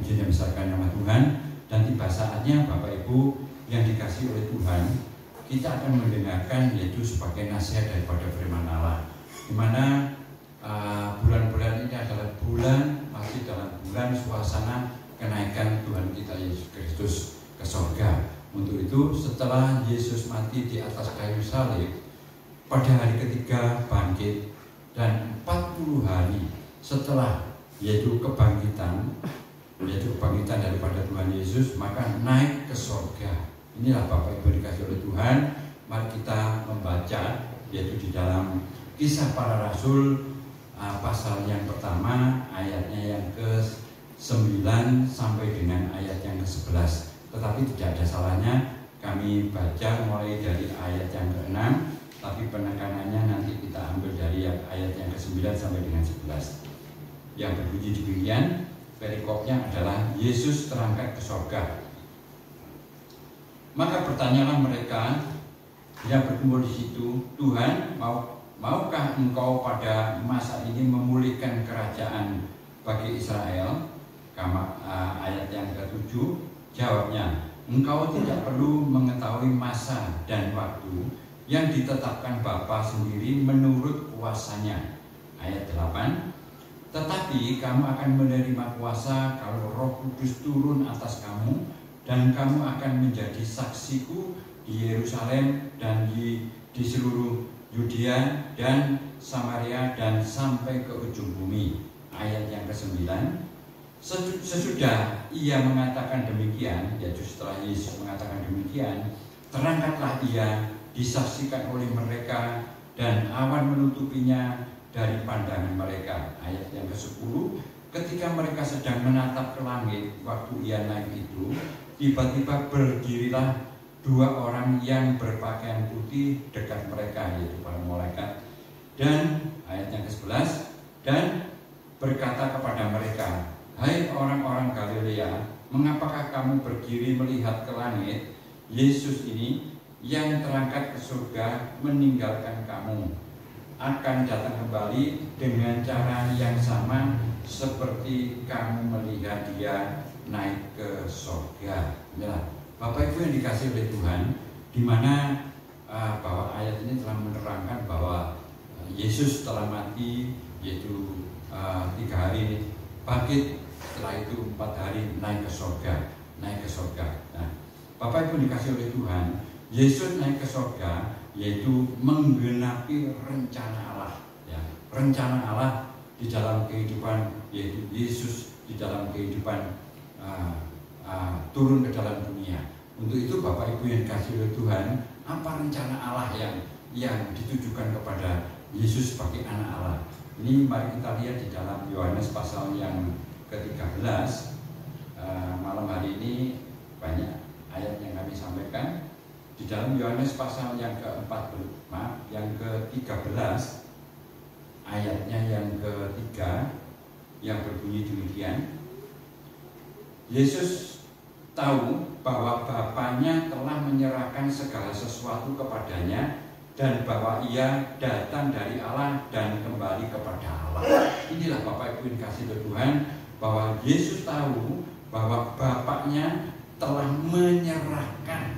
Terpuji dan besarkan nama Tuhan. Dan tiba saatnya Bapak Ibu yang dikasihi oleh Tuhan, kita akan mendengarkan yaitu sebagai nasihat daripada firman Allah, di mana bulan-bulan ini adalah masih dalam bulan suasana kenaikan Tuhan kita Yesus Kristus ke surga. Untuk itu setelah Yesus mati di atas kayu salib, pada hari ketiga bangkit, dan 40 hari setelah yaitu kebangkitan daripada Tuhan Yesus, maka naik ke surga. Inilah Bapak Ibu dikasih oleh Tuhan. Mari kita membaca yaitu di dalam Kisah Para Rasul pasal yang pertama, ayatnya yang ke-9 sampai dengan ayat yang ke-11. Tetapi tidak ada salahnya kami baca mulai dari ayat yang ke-6, tapi penekanannya nanti kita ambil dari ayat yang ke-9 sampai dengan 11. Yang berbunyi demikian, perikopnya adalah Yesus terangkat ke surga. Maka bertanyalah mereka yang berkumpul di situ, Tuhan, maukah engkau pada masa ini memulihkan kerajaan bagi Israel? Ayat yang ke-7, jawabnya, engkau tidak perlu mengetahui masa dan waktu yang ditetapkan Bapa sendiri menurut kuasanya. Ayat 8, tetapi kamu akan menerima kuasa kalau Roh Kudus turun atas kamu, dan kamu akan menjadi saksiku di Yerusalem dan di seluruh Yudea dan Samaria dan sampai ke ujung bumi. Ayat yang ke-9, sesudah ia mengatakan demikian, yaitu setelah Yesus mengatakan demikian, terangkatlah ia, disaksikan oleh mereka, dan awan menutupinya dari pandangan mereka. Ayat yang ke-10, ketika mereka sedang menatap ke langit waktu ia naik itu, tiba-tiba berdirilah 2 orang yang berpakaian putih dekat mereka, yaitu para malaikat. Dan ayat yang ke-11, dan berkata kepada mereka, hai orang-orang Galilea, mengapakah kamu berdiri melihat ke langit? Yesus ini yang terangkat ke surga meninggalkan kamu, akan datang kembali dengan cara yang sama seperti kamu melihat dia naik ke surga. Inilah Bapak Ibu yang dikasih oleh Tuhan, di mana bahwa ayat ini telah menerangkan bahwa Yesus telah mati, yaitu 3 hari bangkit, setelah itu 4 hari naik ke surga. Nah, Bapak Ibu dikasih oleh Tuhan, Yesus naik ke surga yaitu menggenapi rencana Allah, ya. Rencana Allah di dalam kehidupan, yaitu Yesus di dalam kehidupan turun ke dalam dunia. Untuk itu Bapak Ibu yang dikasih oleh Tuhan, apa rencana Allah yang ditujukan kepada Yesus sebagai anak Allah? Ini mari kita lihat di dalam Yohanes pasal yang ke-13. Malam hari ini banyak ayat yang kami sampaikan. Di dalam Yohanes pasal yang ke-13, ayatnya yang ke-3 yang berbunyi demikian. Yesus tahu bahwa Bapanya telah menyerahkan segala sesuatu kepadanya, dan bahwa ia datang dari Allah dan kembali kepada Allah. Inilah Bapak Ibu yang kasih Tuhan, bahwa Yesus tahu bahwa Bapaknya telah menyerahkan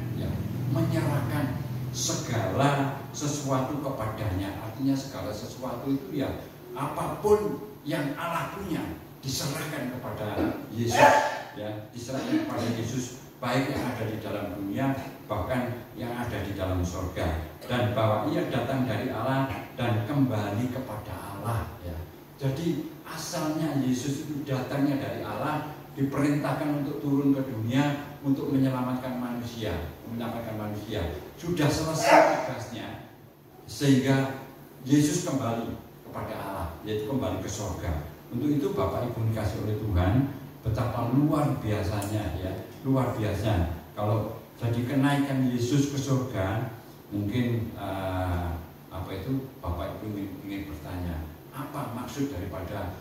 segala sesuatu kepadanya. Artinya segala sesuatu itu ya, apapun yang Allah punya diserahkan kepada Yesus, ya, diserahkan kepada Yesus, baik yang ada di dalam dunia bahkan yang ada di dalam surga, dan bahwa ia datang dari Allah dan kembali kepada Allah, ya. Jadi asalnya Yesus itu datangnya dari Allah, diperintahkan untuk turun ke dunia untuk menyelamatkan manusia. Sudah selesai tugasnya, sehingga Yesus kembali kepada Allah, yaitu kembali ke surga. Untuk itu Bapak Ibu dikasih oleh Tuhan, betapa luar biasanya, ya, luar biasa. Kalau jadi kenaikan Yesus ke surga, mungkin Bapak Ibu ingin bertanya, apa maksud daripada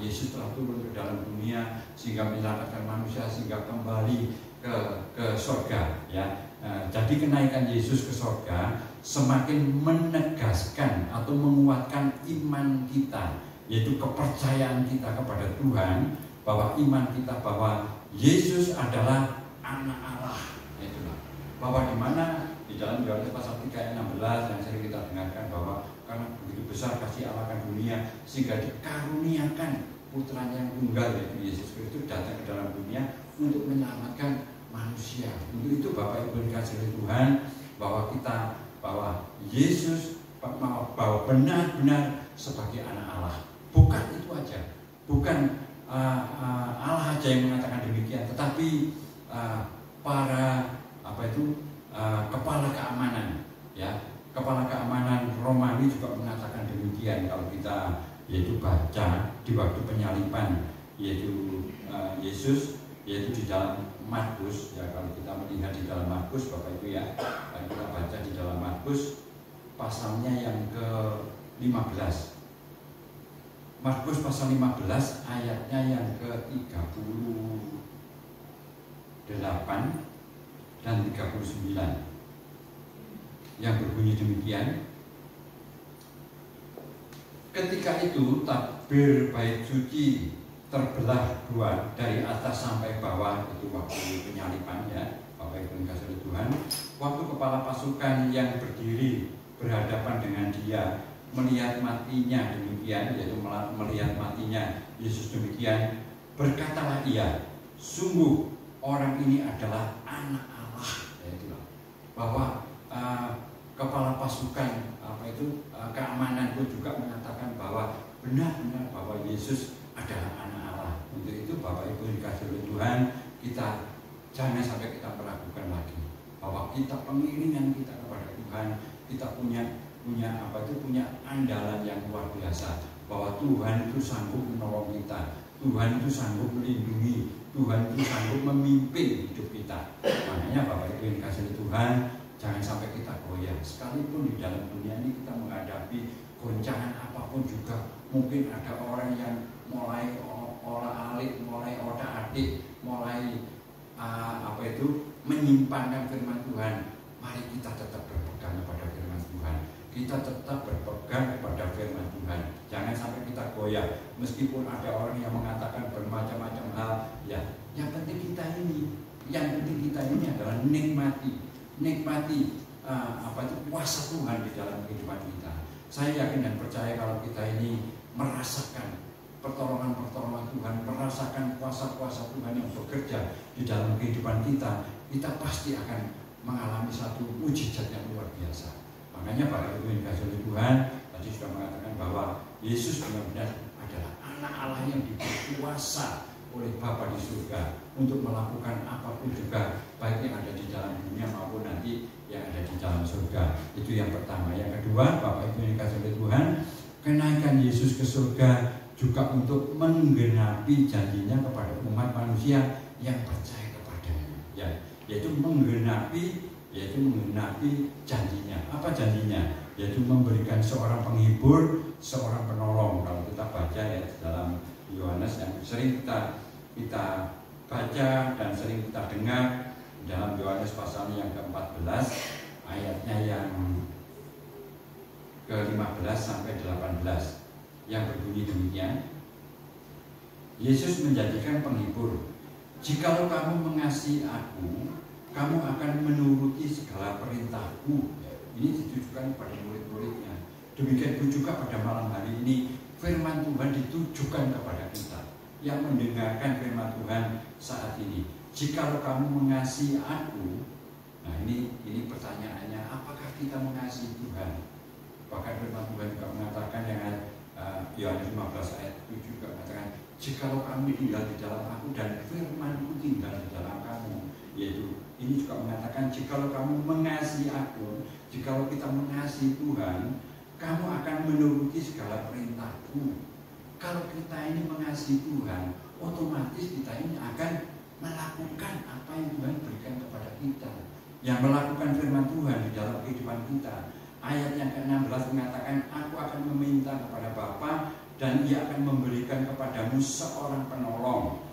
Yesus telah turun ke dalam dunia sehingga menyelamatkan manusia, sehingga kembali ke surga, ya. Jadi kenaikan Yesus ke surga semakin menegaskan atau menguatkan iman kita, yaitu kepercayaan kita kepada Tuhan, bahwa iman kita bahwa Yesus adalah anak Allah. Itulah. Bahwa di mana di dalam Yohanes pasal 3 ayat 16 yang sering kita dengarkan bahwa karena begitu besar kasih Allah akan dunia sehingga dikaruniakan putranya yang tunggal yaitu Yesus Kristus datang ke dalam dunia untuk menyelamatkan manusia. Untuk itu Bapak Ibu dikasihi Tuhan bahwa Yesus bahwa benar-benar sebagai anak Allah. Bukan itu aja, bukan Allah aja yang mengatakan demikian, tetapi para kepala keamanan, ya, kepala keamanan Romawi juga mengatakan demikian. Kalau kita yaitu baca di waktu penyaliban yaitu Yesus, yaitu di dalam Markus, ya, kalau kita melihat di dalam Markus Bapak Ibu ya, kalau kita baca di dalam Markus pasalnya yang ke-15. Markus pasal 15 ayatnya yang ke-38 dan 39 yang berbunyi demikian. Ketika itu tabir bait suci terbelah dua dari atas sampai bawah, itu waktu penyalibannya Bapak Ibu dikasihi Tuhan. Waktu kepala pasukan yang berdiri berhadapan dengan dia melihat matinya demikian, yaitu melihat matinya Yesus demikian, berkatalah ia, sungguh orang ini adalah anak Allah. Yaitu bahwa kepala pasukan keamanan pun juga mengatakan bahwa benar-benar bahwa Yesus adalah anak Allah. Untuk itu Bapak Ibu dikasihi oleh Tuhan, kita jangan sampai kita meragukan lagi bahwa kita pengiringan kita kepada Tuhan, kita punya andalan yang luar biasa bahwa Tuhan itu sanggup menolong kita, Tuhan itu sanggup melindungi, Tuhan itu sanggup memimpin hidup kita. Makanya Bapak Ibu yang dikasihi Tuhan, jangan sampai kita goyah. Sekalipun di dalam dunia ini kita menghadapi goncangan apapun juga, mungkin ada orang yang mulai olah-alik, mulai otak-atik, mulai menyimpangkan firman Tuhan. Mari kita tetap berpegang kepada firman Tuhan. Kita tetap berpegang kepada firman Tuhan. Jangan sampai kita goyah. Meskipun ada orang yang mengatakan bermacam-macam hal, ya, yang penting kita ini adalah nikmati kuasa Tuhan di dalam kehidupan kita. Saya yakin dan percaya kalau kita ini merasakan pertolongan Tuhan, merasakan kuasa-kuasa Tuhan yang bekerja di dalam kehidupan kita, kita pasti akan mengalami satu mujizat yang luar biasa. Makanya Bapak Ibu yang dikasihi oleh Tuhan, tadi sudah mengatakan bahwa Yesus benar-benar adalah anak Allah yang diberi kuasa oleh Bapa di surga untuk melakukan apapun juga, baik yang ada di dalam dunia maupun nanti yang ada di dalam surga. Itu yang pertama. Yang kedua, Bapak Ibu yang dikasihi oleh Tuhan, kenaikan Yesus ke surga juga untuk menggenapi janjinya kepada umat manusia yang percaya kepadanya, ya, yaitu menggenapi janjinya. Apa janjinya? Yaitu memberikan seorang penghibur, seorang penolong. Kalau kita baca ya dalam Yohanes yang sering kita baca dan sering kita dengar dalam Yohanes pasal yang ke-14 ayatnya yang ke-15 sampai 18 yang berbunyi demikian. Yesus menjadikan penghibur. Jikalau kamu mengasihi aku, kamu akan menuruti segala perintahku. Ini ditujukan kepada murid-muridnya. Demikian pun juga pada malam hari ini firman Tuhan ditujukan kepada kita yang mendengarkan firman Tuhan saat ini. Jikalau kamu mengasihi aku, nah ini pertanyaannya, apakah kita mengasihi Tuhan? Bahkan firman Tuhan juga mengatakan yang Yohanes 15 ayat 7 juga mengatakan, jikalau kamu tinggal di dalam aku dan firman-Ku tinggal di dalam kamu. Yaitu ini juga mengatakan jikalau kamu mengasihi aku, jikalau kita mengasihi Tuhan, kamu akan menuruti segala perintahku. Kalau kita ini mengasihi Tuhan, otomatis kita ini akan melakukan apa yang Tuhan berikan kepada kita, yang melakukan firman Tuhan di dalam kehidupan kita. Ayat yang ke-16 mengatakan, aku akan meminta kepada Bapa dan Ia akan memberikan kepadamu seorang penolong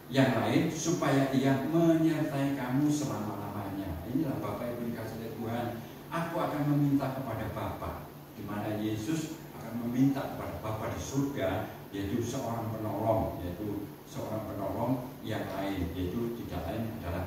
yang lain supaya Ia menyertai kamu selama-lamanya. Inilah Bapak Ibu dikasihi Tuhan. Aku akan meminta kepada Bapa, di mana Yesus akan meminta kepada Bapa di surga, yaitu seorang penolong yang lain, yaitu tidak lain adalah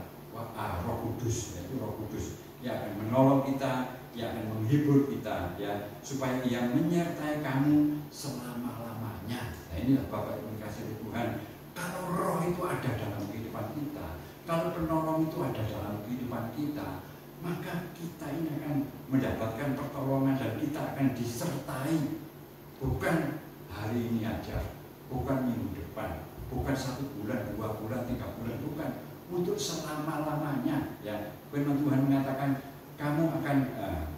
Roh Kudus, yaitu Roh Kudus yang akan menolong kita, yang akan menghibur kita, ya, supaya Ia menyertai kamu selama-lamanya. Nah, inilah Bapak Ibu kasih Tuhan. Kalau Roh itu ada dalam kehidupan kita, kalau penolong itu ada dalam kehidupan kita, maka kita ini akan mendapatkan pertolongan dan kita akan disertai, bukan hari ini aja, bukan minggu depan, bukan 1 bulan, 2 bulan, 3 bulan, bukan, untuk selama-lamanya. Ya, firman Tuhan mengatakan kamu akan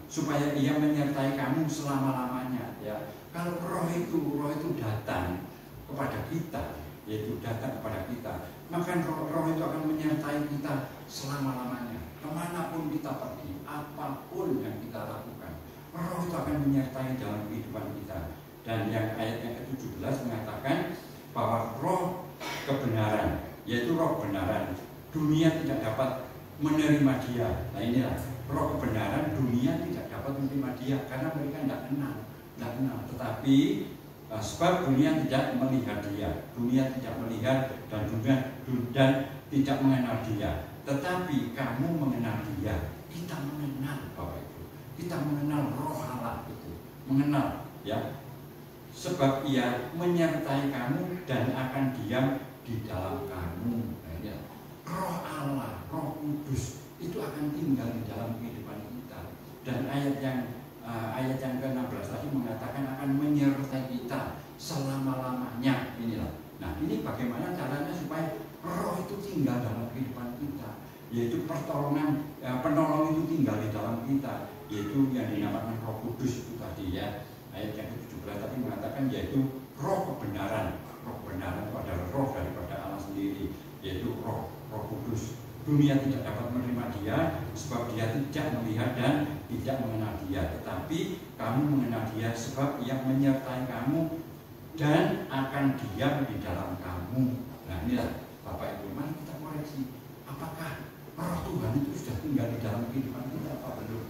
supaya Ia menyertai kamu selama-lamanya. Ya, kalau roh itu datang kepada kita, yaitu datang kepada kita, maka roh itu akan menyertai kita selama-lamanya. Kemanapun kita pergi, apapun yang kita lakukan, roh itu akan menyertai dalam kehidupan kita. Dan yang ayat yang ke-17 mengatakan bahwa roh kebenaran, yaitu roh kebenaran, dunia tidak dapat menerima dia. Nah, inilah roh kebenaran, dunia tidak dapat menerima dia karena mereka tidak kenal. Tetapi sebab dunia tidak melihat dia, dunia tidak melihat dan tidak mengenal dia. Tetapi kamu mengenal dia. Kita mengenal, Bapak Ibu. Kita mengenal Roh Allah itu, mengenal, ya. Sebab Ia menyertai kamu dan akan diam di dalam kamu. Nah, ya. Roh Allah, Roh Kudus itu akan tinggal di dalam kehidupan kita. Dan ayat yang ke-16 tadi mengatakan akan menyertai kita selama-lamanya. Inilah. Nah, ini bagaimana caranya supaya roh itu tinggal dalam kehidupan kita, yaitu penolong itu tinggal di dalam kita, yaitu yang dinamakan Roh Kudus itu tadi, ya. Ayat yang ke-17 tadi mengatakan yaitu roh kebenaran. Roh kebenaran itu adalah roh daripada Allah sendiri, yaitu roh Kudus. Dunia tidak dapat menerima dia sebab dia tidak melihat dan tidak mengenal dia. Tetapi kamu mengenal dia sebab Ia menyertai kamu dan akan diam di dalam kamu. Nah, inilah Bapak Ibu, mari kita koreksi. Apakah roh Tuhan itu sudah tinggal di dalam kehidupan kita apa belum?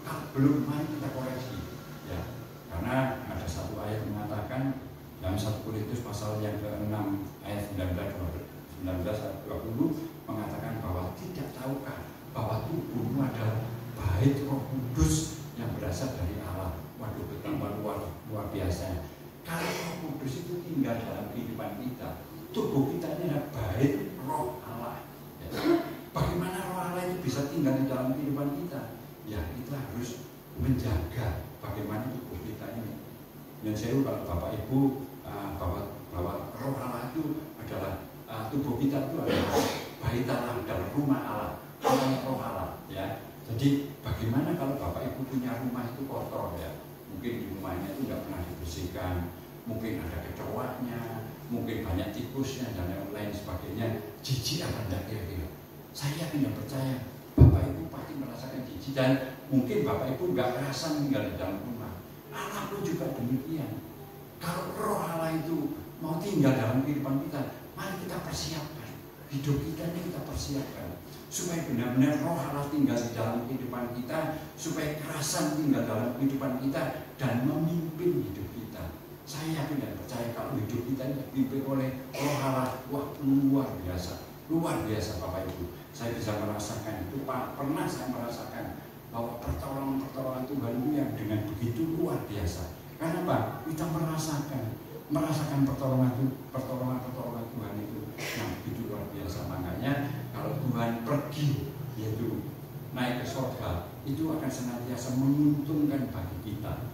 Kalau belum, mari kita koreksi. Ya, karena ada satu ayat mengatakan dalam 1 Korintus pasal yang ke-6 ayat 19-20 mengatakan bahwa tidak tahukah bahwa tubuhmu adalah bait Roh Kudus yang berasal dari Allah. Waduh, betapa luar biasa. Kalau Roh Kudus itu tinggal dalam kehidupan kita, tubuh kita ini adalah bait Roh Allah. Ya. Bagaimana Roh Allah itu bisa tinggal di dalam kehidupan kita? Ya, kita harus menjaga bagaimana tubuh kita ini. Yang saya kalau Bapak Ibu bahwa Roh Allah itu adalah tubuh kita itu adalah bait Allah, adalah rumah Allah, Roh Allah, ya. Jadi bagaimana kalau Bapak Ibu punya rumah itu kotor, ya? Mungkin di rumahnya itu tidak pernah dibersihkan, mungkin ada kecoaknya, mungkin banyak tikusnya dan lain sebagainya. Jijik apa enggak kira-kira? Saya tidak percaya Bapak Ibu pasti merasakan jijik, dan mungkin Bapak Ibu nggak merasa tinggal di dalam rumah. Allah pun juga demikian. Kalau Roh Allah itu mau tinggal dalam kehidupan kita, mari kita persiapkan hidup kita ini, kita persiapkan supaya benar-benar Roh Allah tinggal di dalam kehidupan kita, supaya kerasan tinggal dalam kehidupan kita dan memimpin hidup kita. Saya yakin dan percaya kalau hidup kita ini dipimpin oleh Roh Allah, wah, luar biasa Bapak Ibu. Saya bisa merasakan itu, pernah saya merasakan bahwa pertolongan Tuhan itu yang dengan begitu luar biasa. Karena apa? Kita merasakan pertolongan Tuhan itu yang begitu luar biasa. Makanya kalau Tuhan pergi, yaitu naik ke surga, itu akan senantiasa menguntungkan bagi kita.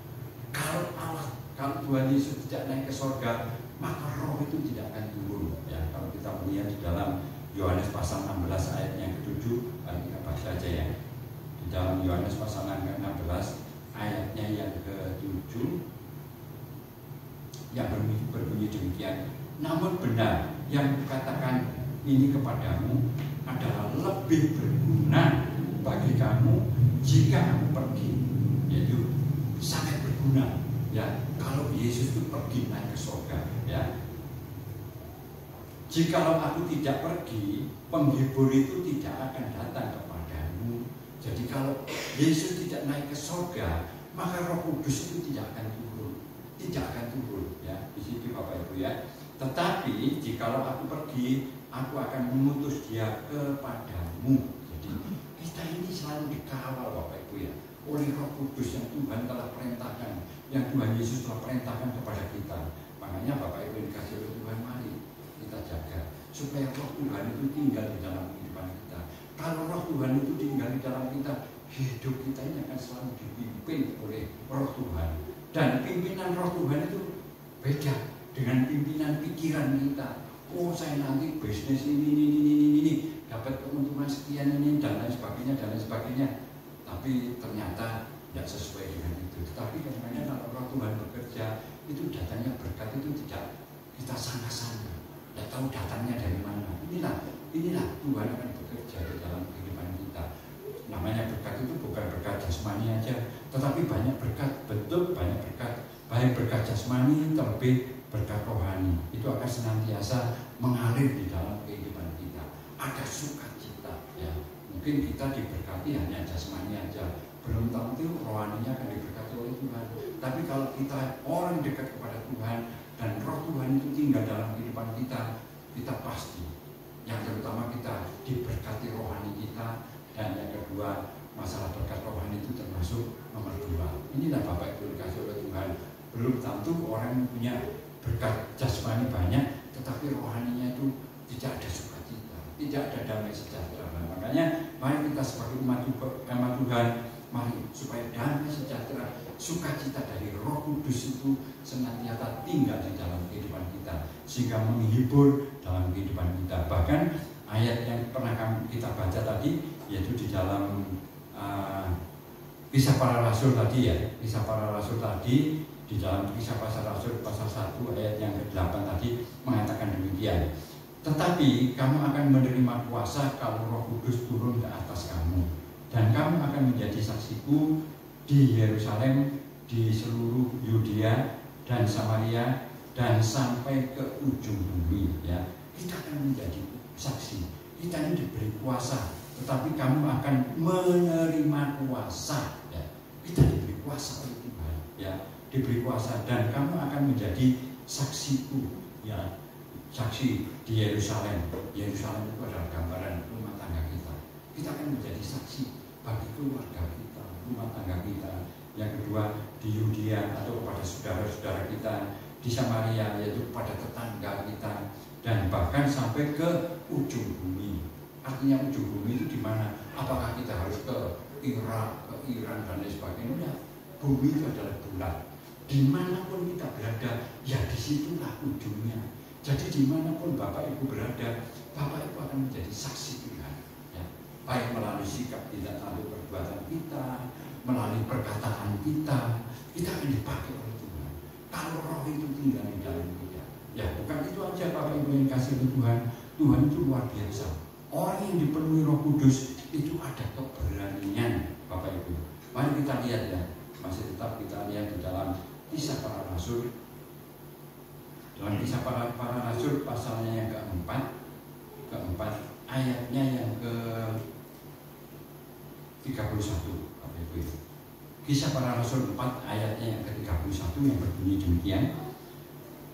Kalau Tuhan Yesus tidak naik ke surga, maka Roh itu tidak akan turun. Ya, kalau kita melihat di dalam Yohanes pasal 16 ayat yang ke-7, kita baca saja ya. Di dalam Yohanes pasal 16 ayatnya yang ke-7 yang berbunyi demikian. Namun benar yang kukatakan ini kepadamu adalah lebih berguna bagi kamu jika aku pergi, yaitu sangat berguna, ya, kalau Yesus itu pergi naik ke surga, ya. Jikalau aku tidak pergi, penghibur itu tidak akan datang kepadamu. Jadi kalau Yesus tidak naik ke surga, maka Roh Kudus itu tidak akan turun. tidak akan turun ya di situ Bapak Ibu ya. Tetapi jikalau aku pergi, aku akan mengutus dia kepadamu. Jadi kita ini selalu dikawal Bapak Ibu ya oleh Roh Kudus yang Tuhan telah perintahkan, yang Tuhan Yesus telah perintahkan kepada kita. Makanya Bapak Ibu dikasih oleh Tuhan, mari kita jaga supaya Roh Tuhan itu tinggal di dalam kehidupan kita. Kalau Roh Tuhan itu tinggal di dalam kita, hidup kita ini akan selalu dipimpin oleh Roh Tuhan. Dan pimpinan Roh Tuhan itu beda dengan pimpinan pikiran kita. Oh, saya nanti bisnis ini dapat keuntungan sekian ini dan lain sebagainya. Tapi ternyata tidak sesuai dengan itu. Tetapi kadang-kadang kalau Roh Tuhan bekerja, itu datangnya berkat itu tidak kita sangka-sangka, tidak tahu datangnya dari mana. Inilah Tuhan akan bekerja di dalam kehidupan kita. Namanya berkat itu bukan berkat jasmani aja, tetapi banyak berkat, betul banyak berkat, baik berkat jasmani terlebih berkat rohani. Itu akan senantiasa mengalir di dalam kehidupan kita. Ada sukacita ya. Mungkin kita diberkati hanya jasmani aja, belum tentu rohaninya akan diberkati oleh Tuhan. Tapi kalau kita orang dekat kepada Tuhan dan Roh Tuhan itu tinggal dalam kehidupan kita, kita pasti yang terutama kita diberkati rohani kita. Dan yang kedua, masalah berkat rohani itu termasuk nomor 2. Inilah Bapak Ibu dikasih oleh Tuhan. Belum tentu orang punya berkat jasmani banyak, tetapi rohaninya itu tidak ada sukacita, tidak ada damai sejahtera. Makanya mari kita sebagai umat Tuhan, mari supaya damai sejahtera, sukacita dari Roh Kudus itu senantiasa tinggal di dalam kehidupan kita, sehingga menghibur dalam kehidupan kita. Bahkan ayat yang pernah kita baca tadi, yaitu di dalam Kisah Para Rasul tadi ya, Kisah Para Rasul tadi, di dalam Kisah Para Rasul pasal 1 ayat yang ke-8 tadi mengatakan demikian. Tetapi kamu akan menerima kuasa kalau Roh Kudus turun ke atas kamu, dan kamu akan menjadi saksiku di Yerusalem, di seluruh Yudea dan Samaria, dan sampai ke ujung bumi ya. Kita akan menjadi saksi. Kita ini diberi kuasa, tetapi kamu akan menerima kuasa ya. Kita diberi kuasa oleh Tuhan ya, diberi kuasa, dan kamu akan menjadi saksiku ya. Saksi di Yerusalem. Yerusalem itu adalah gambaran rumah tangga kita. Kita akan menjadi saksi bagi keluarga kita, rumah tangga kita. Yang kedua, di Yudea atau kepada saudara-saudara kita, di Samaria yaitu kepada tetangga kita, dan bahkan sampai ke ujung bumi. Artinya ujung bumi itu di mana? Apakah kita harus ke Irak, ke Iran dan lain sebagainya? Bumi itu adalah bulat. Dimanapun kita berada, ya disitulah ujungnya. Jadi dimanapun Bapak Ibu berada, Bapak Ibu akan menjadi saksi Tuhan ya. Baik melalui sikap tidak tanduk perbuatan kita, melalui perkataan kita akan dipakai oleh Tuhan. Kalau Roh itu tinggal di dalam kita ya, bukan itu aja Bapak Ibu yang kasih oleh Tuhan. Tuhan itu luar biasa. Orang yang dipenuhi Roh Kudus itu ada keberanian Bapak Ibu. Mari kita lihat ya, masih tetap kita lihat di dalam Kisah Para Rasul. Dalam Kisah Para Rasul pasalnya yang keempat ayatnya yang ke-31 Bapak Ibu. Kisah Para Rasul 4 ayatnya yang ke-31 yang berbunyi demikian.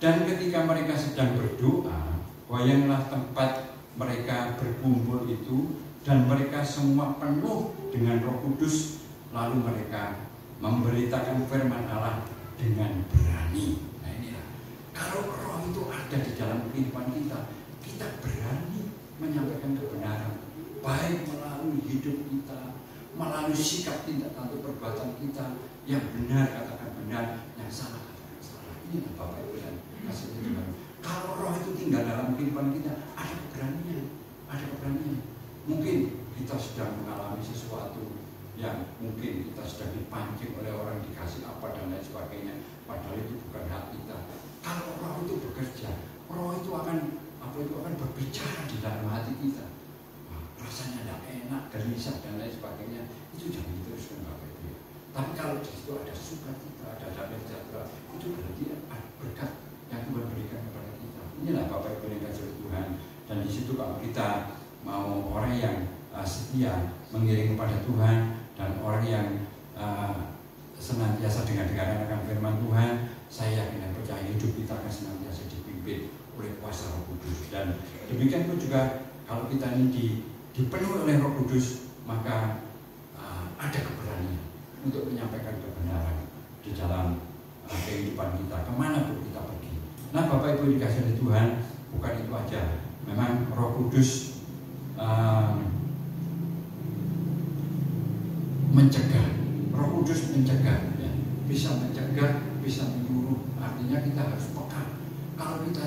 Dan ketika mereka sedang berdoa, goyanglah tempat mereka berkumpul itu, dan mereka semua penuh dengan Roh Kudus, lalu mereka memberitakan firman Allah dengan berani. Nah inilah, kalau Roh itu ada di dalam kehidupan kita, kita berani menyampaikan kebenaran, baik melalui hidup kita, melalui sikap tindak tanduk perbuatan kita. Yang benar katakan benar, yang salah katakan salah. Inilah Bapak Ibu dan kasih Tuhan. Kalau Roh itu tinggal dalam kehidupan kita, ada keberanian, Mungkin kita sedang mengalami sesuatu yang mungkin kita sedang dipancing oleh orang, dikasih apa dan lain sebagainya, padahal itu bukan hak kita. Kalau Roh itu bekerja, Roh itu akan berbicara di dalam hati kita. Rasanya tidak enak, gelisah dan lain sebagainya, itu jangan diteruskan Bapak Ibu. Tapi kalau di situ ada sukacita, ada damai sejahtera, itu berarti ada berkat yang Tuhan berikan kepada kita. Inilah Bapak Ibu yang kasih Tuhan. Dan di situ kalau kita mau orang yang setia mengiring kepada Tuhan, dan orang yang senantiasa dengan akan firman Tuhan, saya yakin dan percaya hidup kita akan senantiasa dipimpin oleh kuasa Roh Kudus. Dan demikian pun juga kalau kita ini dipenuhi oleh Roh Kudus, maka ada keberanian untuk menyampaikan kebenaran di dalam kehidupan kita, kemana pun kita pergi. Nah, Bapak Ibu dikasih oleh Tuhan, bukan itu aja. Memang Roh Kudus mencegah. Roh Kudus mencegah, ya. Bisa mencegah, bisa menyuruh. Artinya kita harus peka. Kalau kita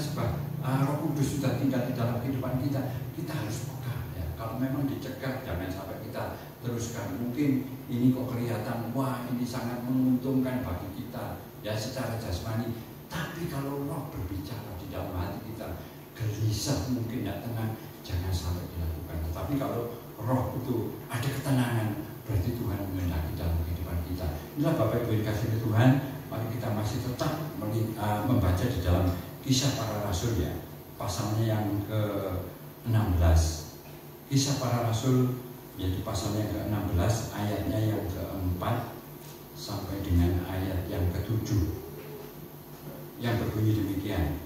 Roh Kudus sudah tinggal di dalam kehidupan kita, kita harus peka. Ya. Kalau memang dicegah, jangan sampai kita teruskan. Mungkin ini kok kelihatan, wah ini sangat menguntungkan bagi kita, ya secara jasmani. Tapi kalau Roh berbicara di dalam hati kita, gelisah, mungkin tidak tenang, jangan sampai dilakukan. Tetapi kalau Roh itu ada ketenangan, berarti Tuhan menghendaki dalam kehidupan kita. Inilah Bapak Ibu dikasih oleh Tuhan, mari kita masih tetap membaca di dalam Kisah Para Rasul, ya, pasalnya yang ke-16. Kisah Para Rasul yaitu pasalnya yang ke-16, ayatnya yang ke-4 sampai dengan ayat yang ke-7, yang berbunyi demikian.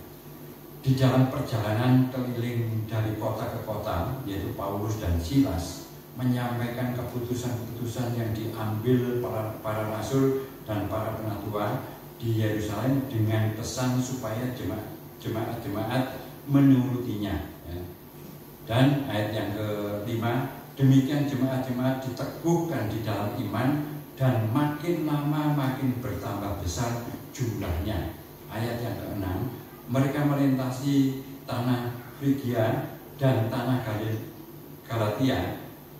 Di dalam perjalanan keliling dari kota ke kota, yaitu Paulus dan Silas menyampaikan keputusan-keputusan yang diambil para rasul dan para penatua di Yerusalem dengan pesan supaya jemaat-jemaat menurutinya. Dan ayat yang ke-5, demikian jemaat-jemaat diteguhkan di dalam iman dan makin lama makin bertambah besar jumlahnya. Ayat yang ke-6, mereka melintasi tanah Frigia dan tanah Galatia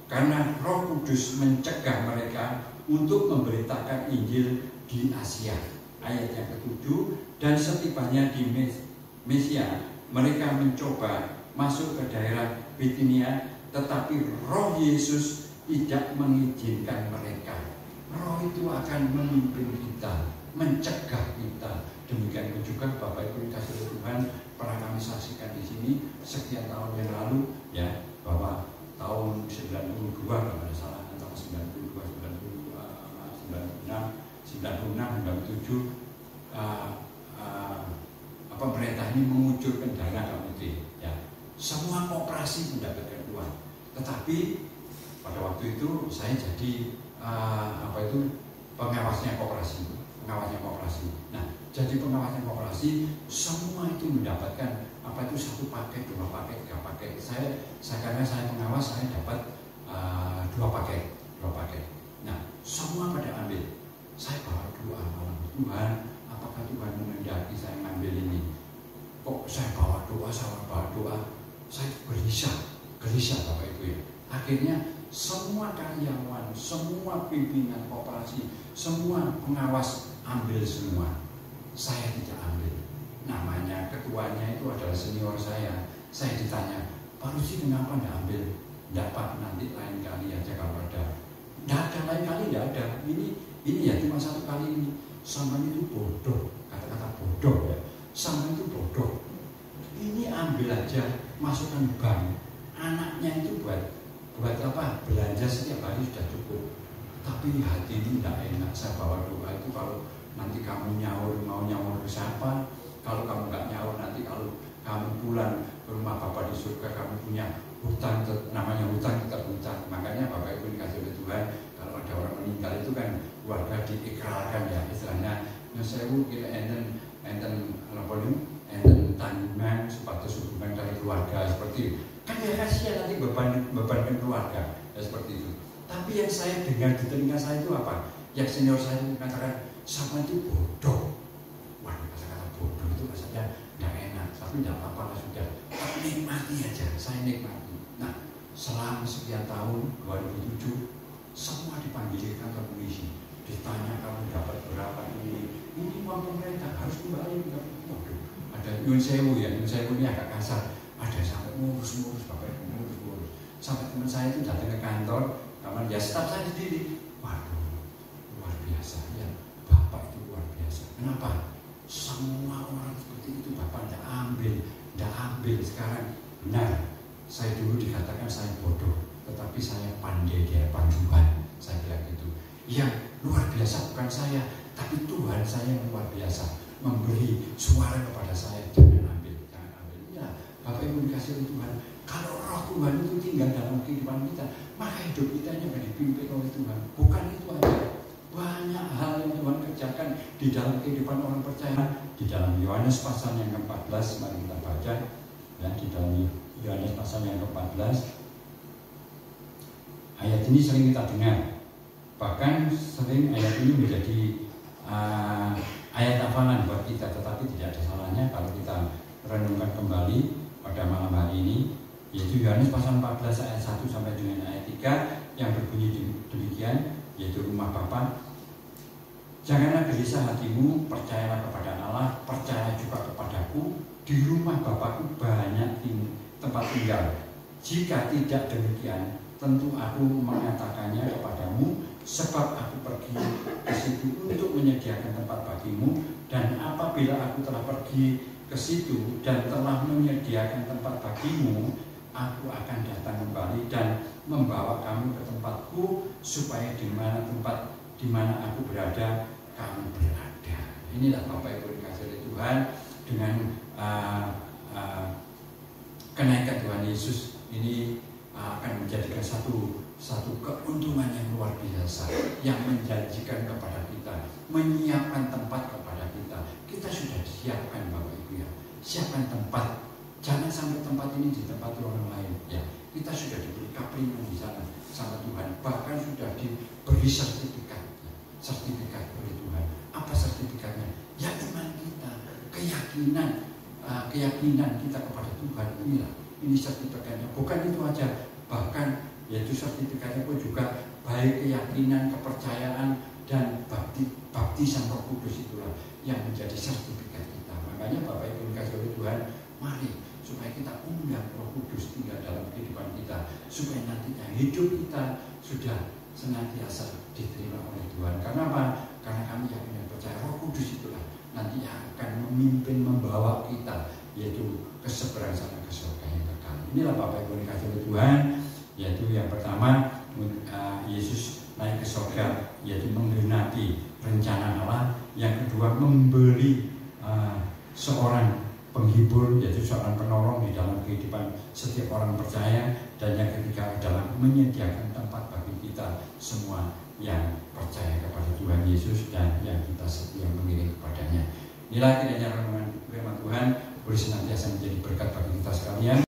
karena Roh Kudus mencegah mereka untuk memberitakan Injil di Asia. Ayat yang ke-7, dan setibanya di Mesia, mereka mencoba masuk ke daerah Bitinia, tetapi Roh Yesus tidak mengizinkan mereka. Roh itu akan memimpin kita, mencegah kita. Demikian juga Bapak Ibu dikasih Tuhan, pernah kami saksikan di sini sekian tahun yang lalu, ya, bahwa tahun 92 kalau tidak salah, antara 92, 97 pemerintah ini mengucurkan dana dalam itu, ya. Semua koperasi mendapatkan uang. Tetapi pada waktu itu saya jadi pengawasnya koperasi. Nah, jadi pengawasnya koperasi, semua itu mendapatkan satu paket, 2 paket, 3 paket. Karena saya pengawas, saya dapat 2 paket. Nah, semua pada ambil. Saya bawa doa malam, Tuhan, apakah Tuhan menghendaki saya mengambil ini? Kok saya bawa doa, saya gelisah Bapak Ibu, ya. Akhirnya semua karyawan, semua pimpinan koperasi, semua pengawas ambil semua. Saya tidak ambil. Namanya ketuanya itu adalah senior saya. Saya ditanya, Pak Rusi kenapa tidak ambil? Tidak Pak, nanti lain kali aja kalau ada. Tidak ada, lain kali tidak ada. Ini ya cuma 1 kali ini. Sama itu bodoh, kata-kata bodoh, ya. Sama itu bodoh. Ini ambil aja, masukkan bank. Anaknya itu buat apa? Belanja setiap hari sudah cukup. Tapi hati ini tidak enak. Saya bawa doa itu, kalau nanti kamu mau nyaur ke siapa? Kalau kamu nggak nyaur, nanti kalau kamu pulang ke rumah Bapak di surga, kamu punya hutang, namanya hutang tetap hutang. Makanya Bapak Ibu dikasih oleh Tuhan, kalau ada orang meninggal itu kan keluarga diikrarkan, ya, istilahnya nyesewu kita enten tanggungan sebatas hubungan dari keluarga, seperti itu. Kan ya kasihan nanti bebankan keluarga, ya, seperti itu. Tapi yang saya dengar di telinga saya itu apa? Yang senior saya mengatakan, sama itu bodoh. Wah, kata-kata bodoh itu rasanya tidak enak. Tapi tidak apa-apa, sudah. Tapi nikmati aja, saya nikmati. Nah, selama sekian tahun, 2007, semua dipanggil ke kantor polisi. Ditanya, kamu dapat berapa ini uang pemerintah, harus kembali. Waduh, ada nyun sewu ini agak kasar. Ada sampai ngurus Bapak Ibu, ngurus. Sampai teman saya itu datang ke kantor, kawan ya staf saya sendiri. Waduh, luar biasa, ya, Bapak itu luar biasa. Kenapa? Semua orang seperti itu Bapak tidak ambil. Sekarang benar, saya dulu dikatakan saya bodoh, tetapi saya pandai di hadapan Tuhan. Saya bilang gitu. Yang luar biasa bukan saya, tapi Tuhan saya yang luar biasa. memberi suara kepada saya, jangan ambil. Ya, Bapak Ibu dikasih oleh Tuhan. Kalau roh Tuhan itu tinggal dalam kehidupan kita, maka hidup kita ini akan dipimpin oleh Tuhan. Bukan itu aja, banyak hal yang Tuhan kerjakan di dalam kehidupan orang percaya. Di dalam Yohanes pasal yang ke-14, mari kita baca ya, di dalam Yohanes pasal yang ke-14. Ayat ini sering kita dengar, bahkan sering ayat ini menjadi ayat hafalan buat kita, tetapi tidak ada salahnya kalau kita renungkan kembali pada malam hari ini, yaitu Yohanes pasal 14 ayat 1 sampai dengan ayat 3 yang berbunyi demikian, yaitu rumah Bapa. Janganlah gelisah hatimu, percayalah kepada Allah, percaya juga kepadaku. Di rumah Bapakku banyak tempat tinggal. Jika tidak demikian, tentu aku mengatakannya kepadamu, sebab aku pergi ke situ untuk menyediakan tempat bagimu. Dan apabila aku telah pergi ke situ dan telah menyediakan tempat bagimu, aku akan datang kembali dan membawa kamu ke tempatku, supaya di mana tempat di mana aku berada, kamu berada. Inilah Bapak Ibu dikasih oleh Tuhan, dengan kenaikan Tuhan Yesus ini akan menjadikan satu keuntungan yang luar biasa, yang menjanjikan kepada kita, menyiapkan tempat kepada kita. Kita sudah disiapkan Bapak Ibu ya, siapkan tempat. Jangan sampai tempat ini di tempat orang lain ya. Kita sudah diberi kapriman di sana sama Tuhan, bahkan sudah diberi sertifikat oleh Tuhan. Apa sertifikatnya? Ya iman kita, keyakinan kita kepada Tuhan. Ini sertifikatnya. Bukan itu aja, bahkan yaitu sertifikatnya pun juga baik keyakinan, kepercayaan, dan baptisan Roh Kudus, itulah yang menjadi sertifikat kita. Makanya Bapak Ibu dikasih oleh Tuhan, mari supaya kita undang Roh Kudus tinggal dalam kehidupan kita, supaya nantinya hidup kita sudah senantiasa diterima oleh Tuhan. Karena apa? Karena kami yakin dan percaya Roh Kudus itulah nanti akan memimpin, membawa kita, yaitu ke seberang sana, ke surga yang kekal. Inilah Bapak Ibu dikasih oleh Tuhan, yaitu yang pertama, Yesus naik ke surga, yaitu menggenapi rencana Allah. Yang kedua, memberi seorang penghibur, yaitu seorang penolong di dalam kehidupan setiap orang percaya. Dan yang ketiga adalah menyediakan tempat bagi kita semua yang percaya kepada Tuhan Yesus dan yang kita setia mengiring kepadanya. Inilah kiranya renungan firman Tuhan boleh senantiasa menjadi berkat bagi kita sekalian.